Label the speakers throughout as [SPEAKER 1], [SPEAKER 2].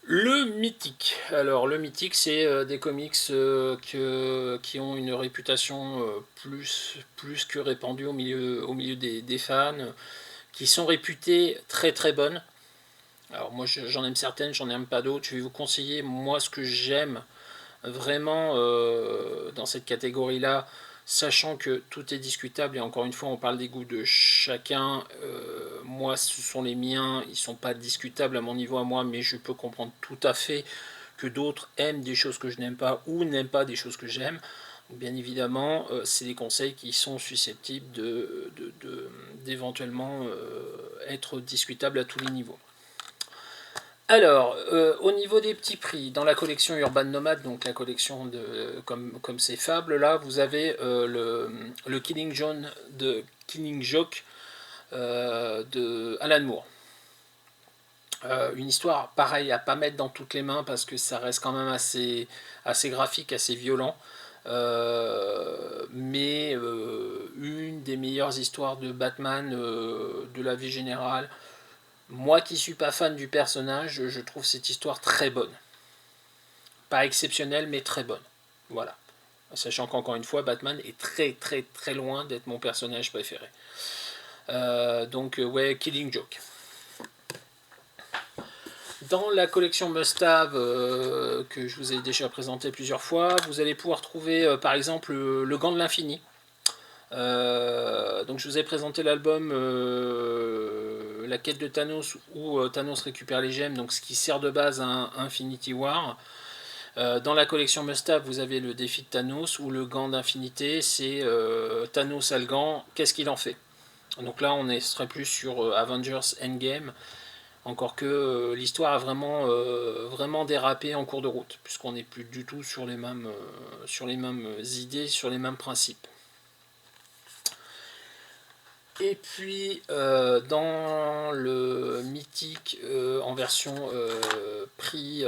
[SPEAKER 1] Le mythique. Alors le mythique, c'est des comics qui ont une réputation plus que répandue au milieu des fans, qui sont réputées très très bonnes. Alors moi j'en aime certaines, j'en aime pas d'autres. Je vais vous conseiller moi ce que j'aime vraiment dans cette catégorie-là, sachant que tout est discutable et encore une fois on parle des goûts de chacun. Moi ce sont les miens, ils sont pas discutables à mon niveau à moi, mais je peux comprendre tout à fait que d'autres aiment des choses que je n'aime pas ou n'aiment pas des choses que j'aime. Bien évidemment, c'est des conseils qui sont susceptibles d'éventuellement être discutables à tous les niveaux. Alors, au niveau des petits prix, dans la collection Urban Nomad, donc la collection comme ces fables là, vous avez le Killing Joke de Alan Moore. Une histoire pareille à pas mettre dans toutes les mains parce que ça reste quand même assez graphique, assez violent. Mais une des meilleures histoires de Batman de la vie générale. Moi qui suis pas fan du personnage, je trouve cette histoire très bonne. Pas exceptionnelle, mais très bonne. Voilà. Sachant qu'encore une fois, Batman est très très très loin d'être mon personnage préféré. Donc ouais, Killing Joke. Dans la collection Must-Have que je vous ai déjà présenté plusieurs fois, vous allez pouvoir trouver par exemple le Gant de l'Infini. Donc je vous ai présenté l'album La quête de Thanos où Thanos récupère les gemmes, donc ce qui sert de base à Infinity War. Dans la collection Must-Have, vous avez le défi de Thanos où le gant d'infinité, c'est Thanos a le gant, qu'est-ce qu'il en fait? Donc là, on serait plus sur Avengers Endgame, encore que l'histoire a vraiment dérapé en cours de route, puisqu'on n'est plus du tout sur les mêmes idées, sur les mêmes principes. Et puis dans le mythique en version prix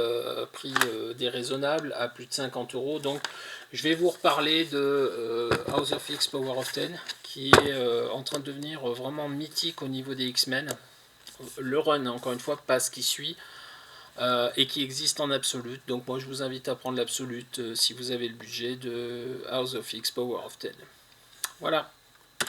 [SPEAKER 1] déraisonnable à plus de 50 €, donc je vais vous reparler de House of X Power of Ten qui est en train de devenir vraiment mythique au niveau des X-Men. Le run, encore une fois, pas ce qui suit et qui existe en absolute. Donc moi je vous invite à prendre l'absolute si vous avez le budget de House of X Power of Ten. Voilà.